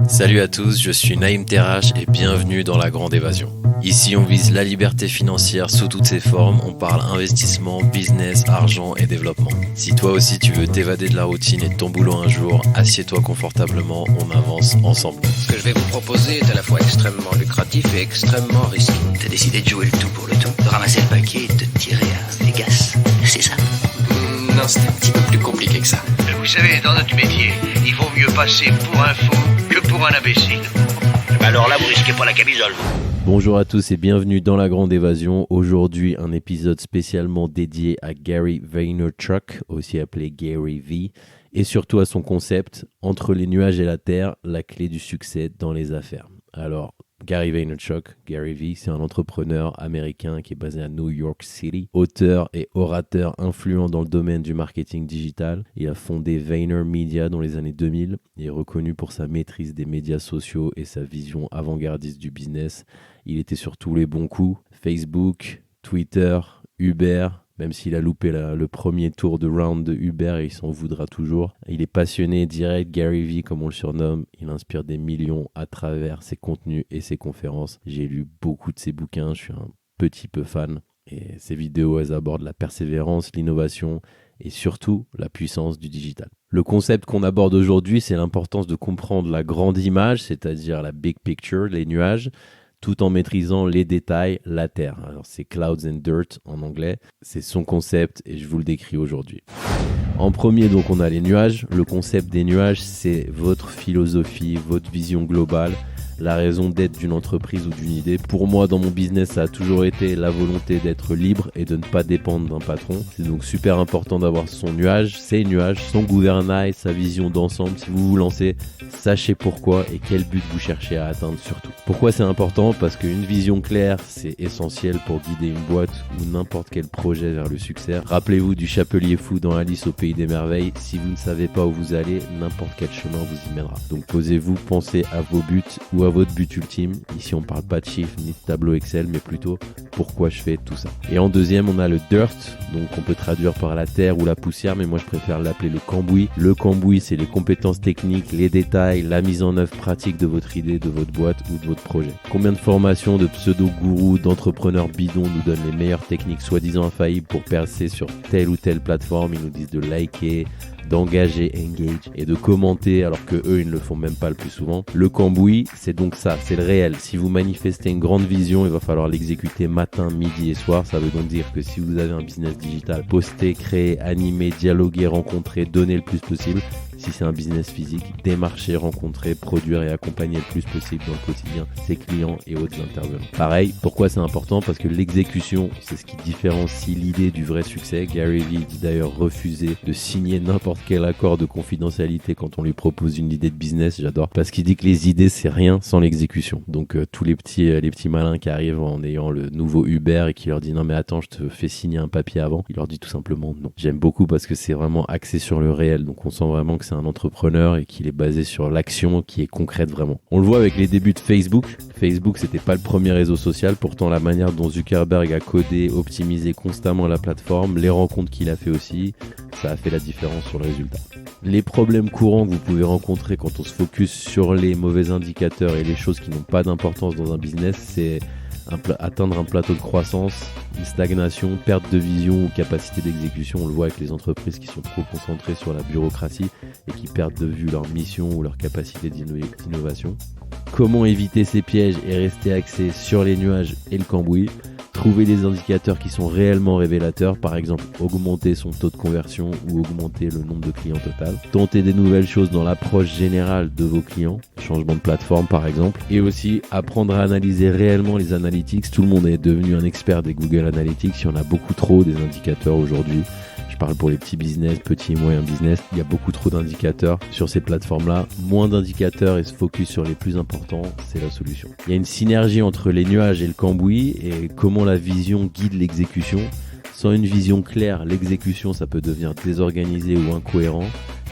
Salut à tous, je suis Naïm Terrache et bienvenue dans La Grande Évasion. Ici, on vise la liberté financière sous toutes ses formes, on parle investissement, business, argent et développement. Si toi aussi tu veux t'évader de la routine et de ton boulot un jour, assieds-toi confortablement, on avance ensemble. Ce que je vais vous proposer est à la fois extrêmement lucratif et extrêmement risqué. T'as décidé de jouer le tout pour le tout, de ramasser le paquet et de te tirer à Vegas, c'est ça? Non, c'est un petit peu plus compliqué que ça. Vous savez, dans notre métier, il vaut mieux passer pour un fou que pour un imbécile. Alors là, vous risquez pas la camisole. Bonjour à tous et bienvenue dans La Grande Évasion. Aujourd'hui, un épisode spécialement dédié à Gary Vaynerchuk, aussi appelé Gary V, et surtout à son concept « Entre les nuages et la terre, la clé du succès dans les affaires ». Alors, Gary Vaynerchuk, Gary V, c'est un entrepreneur américain qui est basé à New York City, auteur et orateur influent dans le domaine du marketing digital. Il a fondé VaynerMedia dans les années 2000 et est reconnu pour sa maîtrise des médias sociaux et sa vision avant-gardiste du business. Il était sur tous les bons coups, Facebook, Twitter, Uber. Même s'il a loupé le premier tour de round de Uber et il s'en voudra toujours. Il est passionné, direct, Gary V comme on le surnomme. Il inspire des millions à travers ses contenus et ses conférences. J'ai lu beaucoup de ses bouquins, je suis un petit peu fan. Et ses vidéos, elles abordent la persévérance, l'innovation et surtout la puissance du digital. Le concept qu'on aborde aujourd'hui, c'est l'importance de comprendre la grande image, c'est-à-dire la big picture, les nuages, tout en maîtrisant les détails, la terre. Alors c'est Clouds and Dirt en anglais, c'est son concept et je vous le décris aujourd'hui. En premier, donc, on a les nuages. Le concept des nuages, c'est votre philosophie, votre vision globale, la raison d'être d'une entreprise ou d'une idée. Pour moi, dans mon business, ça a toujours été la volonté d'être libre et de ne pas dépendre d'un patron. C'est donc super important d'avoir son nuage, ses nuages, son gouvernail, sa vision d'ensemble. Si vous vous lancez, sachez pourquoi et quel but vous cherchez à atteindre surtout. Pourquoi c'est important? Parce qu'une vision claire, c'est essentiel pour guider une boîte ou n'importe quel projet vers le succès. Rappelez-vous du chapelier fou dans Alice au Pays des Merveilles. Si vous ne savez pas où vous allez, n'importe quel chemin vous y mènera. Donc posez-vous, pensez à vos buts ou à votre but ultime. Ici, on parle pas de chiffres ni de tableau Excel, mais plutôt pourquoi je fais tout ça. Et en deuxième, on a le dirt, donc on peut traduire par la terre ou la poussière, mais moi je préfère l'appeler le cambouis. Le cambouis, c'est les compétences techniques, les détails, la mise en œuvre pratique de votre idée, de votre boîte ou de votre projet. Combien de formations de pseudo-gourous, d'entrepreneurs bidons nous donnent les meilleures techniques soi-disant infaillibles pour percer sur telle ou telle plateforme? Ils nous disent de liker, d'engager, engage, et de commenter alors que eux ils ne le font même pas le plus souvent. Le cambouis, c'est donc ça, c'est le réel. Si vous manifestez une grande vision, il va falloir l'exécuter matin, midi et soir. Ça veut donc dire que si vous avez un business digital, postez, créez, animez, dialoguez, rencontrez, donnez le plus possible. Si c'est un business physique, démarcher, rencontrer, produire et accompagner le plus possible dans le quotidien ses clients et autres intervenants. Pareil, pourquoi c'est important? Parce que l'exécution, c'est ce qui différencie l'idée du vrai succès. Gary Vee dit d'ailleurs refuser de signer n'importe quel accord de confidentialité quand on lui propose une idée de business. J'adore. Parce qu'il dit que les idées, c'est rien sans l'exécution. Donc tous les petits malins qui arrivent en ayant le nouveau Uber et qui leur dit non mais attends, je te fais signer un papier avant. Il leur dit tout simplement non. J'aime beaucoup parce que c'est vraiment axé sur le réel. Donc on sent vraiment que c'est un entrepreneur et qu'il est basé sur l'action qui est concrète vraiment. On le voit avec les débuts de Facebook. Facebook, c'était pas le premier réseau social. Pourtant, la manière dont Zuckerberg a codé, optimisé constamment la plateforme, les rencontres qu'il a fait aussi, ça a fait la différence sur le résultat. Les problèmes courants que vous pouvez rencontrer quand on se focus sur les mauvais indicateurs et les choses qui n'ont pas d'importance dans un business, c'est atteindre un plateau de croissance, une stagnation, perte de vision ou capacité d'exécution. On le voit avec les entreprises qui sont trop concentrées sur la bureaucratie et qui perdent de vue leur mission ou leur capacité d'innovation. Comment éviter ces pièges et rester axé sur les nuages et le cambouis? Trouver des indicateurs qui sont réellement révélateurs, par exemple augmenter son taux de conversion ou augmenter le nombre de clients total. Tenter des nouvelles choses dans l'approche générale de vos clients, changement de plateforme par exemple. Et aussi apprendre à analyser réellement les analytics. Tout le monde est devenu un expert des Google Analytics, il y en a beaucoup trop des indicateurs aujourd'hui. Je parle pour les petits business, petits et moyens business. Il y a beaucoup trop d'indicateurs sur ces plateformes-là. Moins d'indicateurs et se focus sur les plus importants, c'est la solution. Il y a une synergie entre les nuages et le cambouis et comment la vision guide l'exécution. Sans une vision claire, l'exécution, ça peut devenir désorganisé ou incohérent.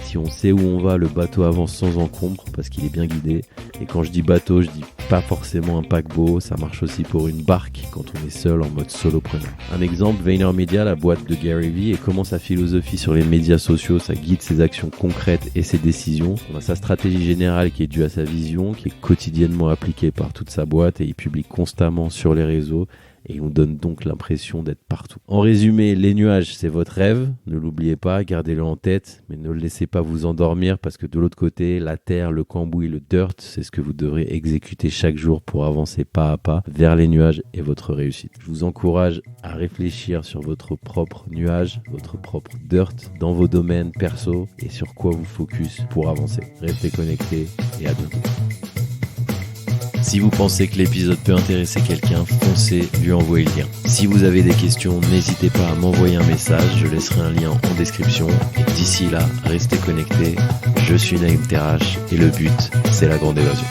Si on sait où on va, le bateau avance sans encombre parce qu'il est bien guidé. Et quand je dis bateau, je dis pas forcément un paquebot, ça marche aussi pour une barque quand on est seul en mode solopreneur. Un exemple, VaynerMedia, la boîte de Gary Vee, et comment sa philosophie sur les médias sociaux, ça guide ses actions concrètes et ses décisions. On a sa stratégie générale qui est due à sa vision, qui est quotidiennement appliquée par toute sa boîte et il publie constamment sur les réseaux. Et il nous donne donc l'impression d'être partout. En résumé, les nuages, c'est votre rêve. Ne l'oubliez pas, gardez-le en tête, mais ne le laissez pas vous endormir parce que de l'autre côté, la terre, le cambouis, le dirt, c'est ce que vous devrez exécuter chaque jour pour avancer pas à pas vers les nuages et votre réussite. Je vous encourage à réfléchir sur votre propre nuage, votre propre dirt dans vos domaines perso et sur quoi vous focus pour avancer. Restez connectés et à bientôt. Si vous pensez que l'épisode peut intéresser quelqu'un, foncez, lui envoyez le lien. Si vous avez des questions, n'hésitez pas à m'envoyer un message, je laisserai un lien en description. Et d'ici là, restez connectés. Je suis Naïm Terrache et le but, c'est la grande évasion.